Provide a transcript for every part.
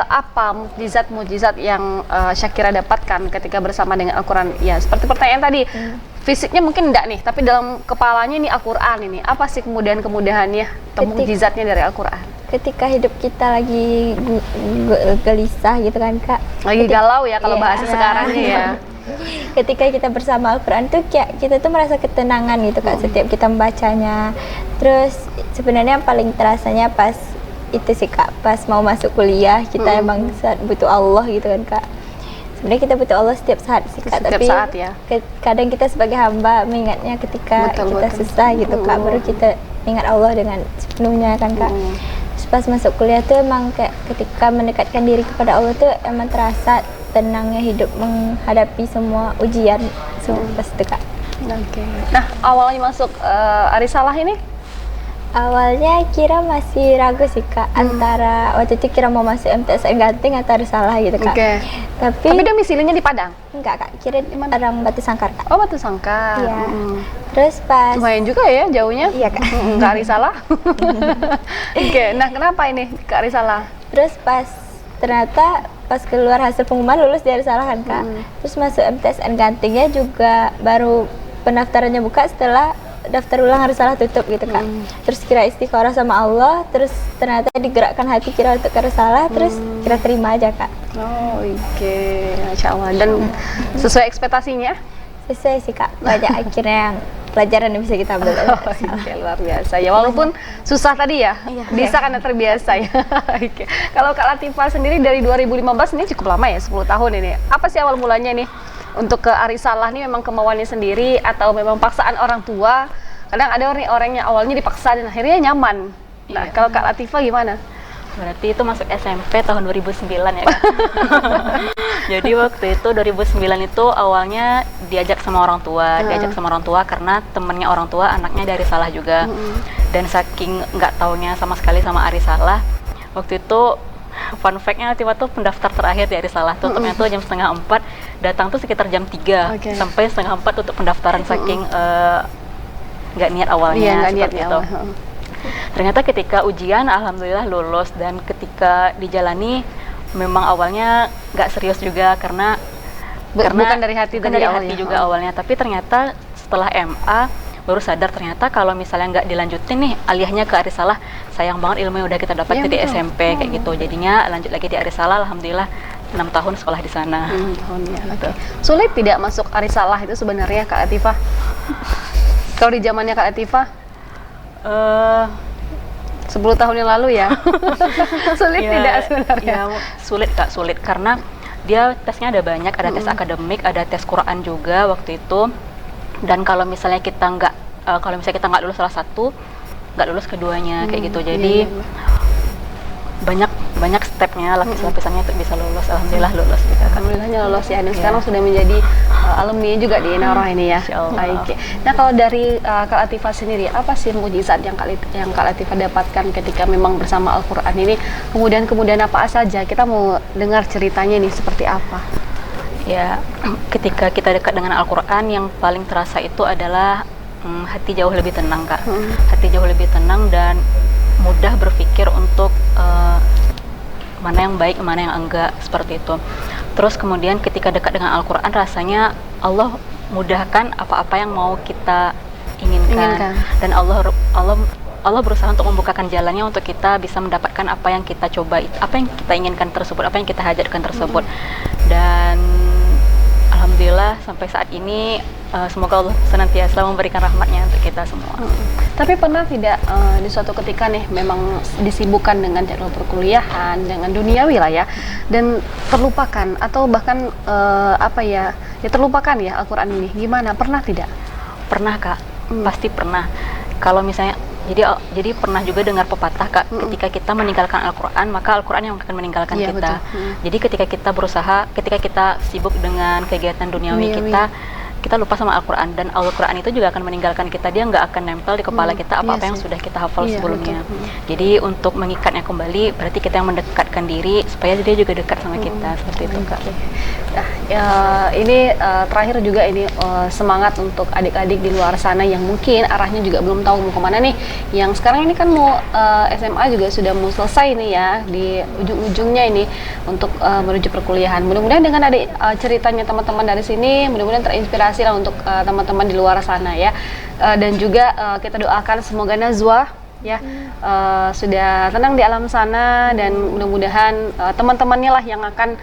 Apa mukjizat yang Syakira dapatkan ketika bersama dengan Al-Quran? Ya, seperti pertanyaan tadi, fisiknya mungkin enggak nih, tapi dalam kepalanya ini Al-Quran ini. Apa sih kemudahan-kemudahannya atau mukjizatnya dari Al-Quran? Ketika hidup kita lagi gelisah gitu kan Kak. Lagi galau ya kalau bahasa sekarangnya ya. Ketika kita bersama Al-Quran tuh kita tuh merasa ketenangan gitu Kak, setiap kita membacanya. Terus sebenarnya yang paling terasanya pas itu sih Kak, pas mau masuk kuliah kita emang butuh Allah gitu kan Kak. Sebenarnya kita butuh Allah setiap saat sih Kak, setiap tapi saat ya. Kadang kita sebagai hamba mengingatnya ketika kita susah gitu Kak, baru kita ingat Allah dengan sepenuhnya kan Kak. Pas masuk kuliah tuh emang kayak ketika mendekatkan diri kepada Allah tuh emang terasa tenangnya hidup menghadapi semua ujian pas itu Kak. Oke. Nah, awalnya masuk Arisalah ini? Awalnya kira masih ragu sih Kak, antara waktu itu kira mau masuk MTSN Ganting atau Arisalah gitu Kak. Tapi domisilinya di Padang? Enggak Kak, kira orang Batu Sangkar Kak. Oh, Batu Sangkar. Iya. Terus pas lumayan juga ya jauhnya. Iya Kak. Ke Arisalah. Oke, nah kenapa ini ke Arisalah? Terus ternyata pas keluar hasil pengumuman lulus di Arisalah kan Kak. Terus masuk MTSN Gantingnya juga baru pendaftarannya buka setelah daftar ulang Arisalah tutup gitu Kak. Terus kira istikharah sama Allah, terus ternyata digerakkan hati kira untuk ke Arisalah, terus kira terima aja Kak. Oh oke, Masya Allah. Dan sesuai ekspektasinya? Sesuai sih Kak, banyak akhirnya yang pelajaran yang bisa kita ambil. Oke, luar biasa ya, walaupun susah tadi ya, bisa karena terbiasa ya. Oke. Kalau Kak Latifah sendiri dari 2015 ini cukup lama ya, 10 tahun ini. Apa sih awal mulanya nih? Untuk ke Arisalah ini memang kemauannya sendiri atau memang paksaan orang tua? Kadang ada orang yang awalnya dipaksa dan akhirnya nyaman. Nah, kalau Kak Latifah gimana? Berarti itu masuk SMP tahun 2009 ya Kak? Jadi waktu itu 2009 itu awalnya diajak sama orang tua, karena temennya orang tua anaknya dari Arisalah juga. Dan saking nggak taunya sama sekali sama Arisalah, waktu itu fun fact-nya Latifah tuh pendaftar terakhir di Arisalah, tutupnya tuh jam 3:30, datang tuh sekitar jam 3 sampai 3:30 tutup pendaftaran, saking nggak niat awalnya seperti itu. Ternyata ketika ujian alhamdulillah lulus, dan ketika dijalani memang awalnya nggak serius juga karena bukan dari hati juga awalnya, tapi ternyata setelah MA baru sadar ternyata kalau misalnya nggak dilanjutin nih aliyahnya ke Arisalah, sayang banget ilmu yang udah kita dapat di SMP kayak gitu. Jadinya lanjut lagi di Arisalah, alhamdulillah 6 tahun sekolah di sana. Gitu. Sulit tidak masuk Arisalah itu sebenarnya Kak Latifah? Kalau di zamannya Kak Latifah? 10 tahun yang lalu ya. Sulit tidak sebenarnya? Ya, sulit Kak, sulit karena dia tesnya ada banyak, ada tes akademik, ada tes Quran juga waktu itu. Dan kalau misalnya kita nggak lulus salah satu, nggak lulus keduanya kayak gitu. Jadi banyak stepnya, lapis-lapisannya untuk bisa lulus. Alhamdulillah lulus gitu. Alhamdulillahnya lulus ya. Dan sekarang sudah menjadi alumni juga di Inara ini ya. Baik. Nah, kalau dari Kak Latifah sendiri, apa sih mukjizat yang Kak Latifah dapatkan ketika memang bersama Al-Quran ini? Kemudian apa saja? Kita mau dengar ceritanya nih seperti apa? Ya, ketika kita dekat dengan Al-Quran, yang paling terasa itu adalah hati jauh lebih tenang Kak. Hati jauh lebih tenang dan mudah berpikir untuk mana yang baik, mana yang enggak, seperti itu. Terus kemudian ketika dekat dengan Al-Quran, rasanya Allah mudahkan apa-apa yang mau kita inginkan. Dan Allah berusaha untuk membukakan jalannya untuk kita bisa mendapatkan apa yang kita coba, apa yang kita inginkan tersebut, apa yang kita hajatkan tersebut. Dan alhamdulillah sampai saat ini semoga Allah senantiasa memberikan rahmatnya untuk kita semua. Tapi pernah tidak di suatu ketika nih memang disibukkan dengan jadwal perkuliahan, dengan duniawi lah ya, dan terlupakan atau bahkan terlupakan ya Al-Quran ini? Gimana? Pernah tidak? Pernah Kak, pasti pernah. Kalau misalnya jadi pernah juga dengar pepatah Kak, ketika kita meninggalkan Al-Quran, maka Al-Quran yang akan meninggalkan kita. Jadi ketika kita sibuk dengan kegiatan duniawi kita, kita lupa sama Al-Quran, dan Al-Quran itu juga akan meninggalkan kita, dia nggak akan nempel di kepala kita apa-apa yang sudah kita hafal sebelumnya. Jadi untuk mengikatnya kembali berarti kita yang mendekatkan diri supaya dia juga dekat sama kita, seperti itu Kak. Nah, ini terakhir juga ini semangat untuk adik-adik di luar sana yang mungkin arahnya juga belum tahu mau kemana nih. Yang sekarang ini kan mau SMA juga sudah mau selesai nih ya, di ujung-ujungnya ini untuk menuju perkuliahan. Mudah-mudahan dengan ceritanya teman-teman dari sini, mudah-mudahan terinspirasi lah untuk teman-teman di luar sana ya. Dan juga kita doakan semoga Nazwa ya sudah tenang di alam sana, dan mudah-mudahan teman-temannya lah yang akan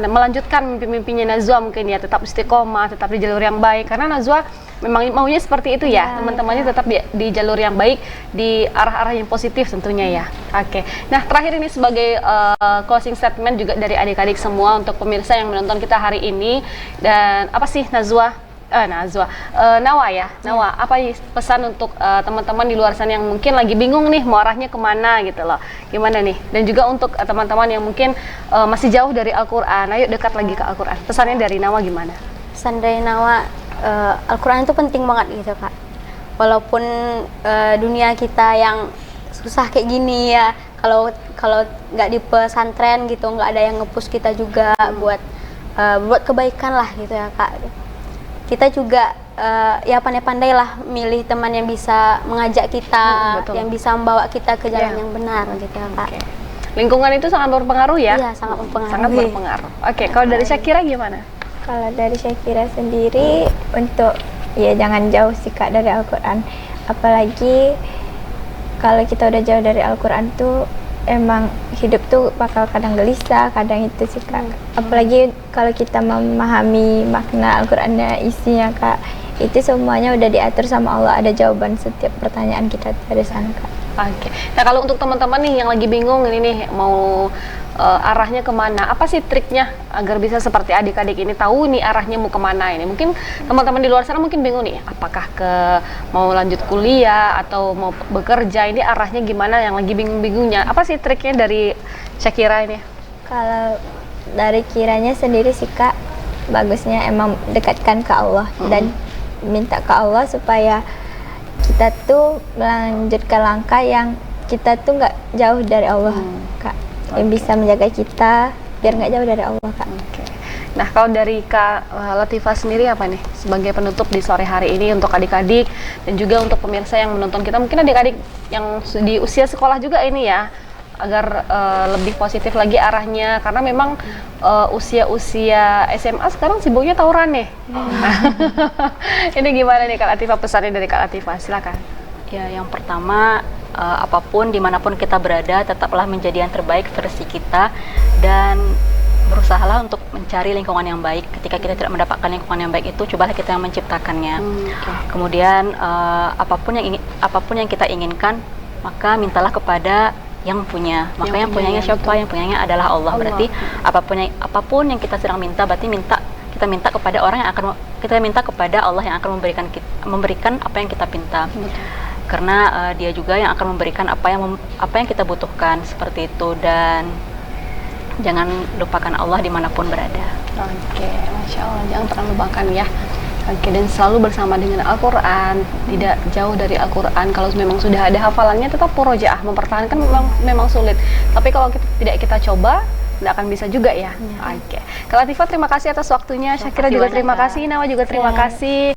melanjutkan mimpi-mimpinya Nazwa mungkin ya, tetap istiqomah, tetap di jalur yang baik, karena Nazwa memang maunya seperti itu ya, teman-temannya tetap di jalur yang baik, di arah-arah yang positif tentunya ya. Oke. Nah, terakhir ini sebagai closing statement juga dari adik-adik semua untuk pemirsa yang menonton kita hari ini, dan apa sih Nawa ya, Nawa, apa pesan untuk teman-teman di luar sana yang mungkin lagi bingung nih mau arahnya kemana gitu loh, gimana nih? Dan juga untuk teman-teman yang mungkin masih jauh dari Al-Quran, ayo dekat lagi ke Al-Quran. Pesannya dari Nawa gimana? Pesan dari Nawa, Al-Quran itu penting banget gitu Kak. Walaupun dunia kita yang susah kayak gini ya, kalau nggak di pesantren gitu, nggak ada yang nge-push kita juga buat kebaikan lah gitu ya Kak. Kita juga ya pandai-pandai lah milih teman yang bisa mengajak kita, yang bisa membawa kita ke jalan yang benar gitu ya Kak. Lingkungan itu sangat berpengaruh ya? Iya, sangat berpengaruh. Sangat berpengaruh. Oke, kalau dari Syakira gimana? Kalau dari Syakira sendiri, untuk ya jangan jauh sih Kak dari Al-Quran. Apalagi kalau kita udah jauh dari Al-Quran tuh emang hidup tuh bakal kadang gelisah, kadang itu sih Kak. Apalagi kalau kita memahami makna Al-Qurannya, isinya Kak, itu semuanya udah diatur sama Allah, ada jawaban setiap pertanyaan kita dari sana Kak. Oke. Nah, kalau untuk teman-teman nih yang lagi bingung ini nih mau arahnya kemana, apa sih triknya agar bisa seperti adik-adik ini tahu nih arahnya mau kemana ini? Mungkin teman-teman di luar sana mungkin bingung nih, apakah mau lanjut kuliah atau mau bekerja, ini arahnya gimana, yang lagi bingung-bingungnya. Apa sih triknya dari Syakira ini? Kalau dari Kiranya sendiri sih Kak, bagusnya emang dekatkan ke Allah dan minta ke Allah supaya kita tuh melanjutkan langkah yang kita tuh nggak jauh dari Allah Kak. Yang bisa menjaga kita biar nggak jauh dari Allah Kak. Nah, kalau dari Kak Latifah sendiri apa nih sebagai penutup di sore hari ini untuk adik-adik dan juga untuk pemirsa yang menonton kita, mungkin adik-adik yang di usia sekolah juga ini ya, agar lebih positif lagi arahnya, karena memang usia-usia SMA sekarang sibuknya tawuran nih. Ini gimana nih Kak Latifah, pesannya dari Kak Latifah, silakan. Ya, yang pertama, apapun dimanapun kita berada, tetaplah menjadi yang terbaik versi kita, dan berusahalah untuk mencari lingkungan yang baik. Ketika kita tidak mendapatkan lingkungan yang baik itu, cobalah kita yang menciptakannya. Kemudian apapun yang kita inginkan, maka mintalah kepada yang punya. Maka yang punyanya siapa? Yang punyanya adalah Allah. Berarti apapun yang kita sedang minta, berarti kita minta kepada orang yang akan, kita minta kepada Allah yang akan memberikan apa yang kita minta. Karena dia juga yang akan memberikan apa yang kita butuhkan, seperti itu. Dan jangan lupakan Allah dimanapun berada. Oke, Masya Allah, jangan pernah lupakan ya. Oke, dan selalu bersama dengan Al-Quran, tidak jauh dari Al-Quran. Kalau memang sudah ada hafalannya, tetap murojaah, mempertahankan memang sulit. Tapi kalau tidak kita coba, tidak akan bisa juga ya. Oke, Kak Latifah terima kasih atas waktunya, Syakira juga terima kasih, Nawa juga terima kasih.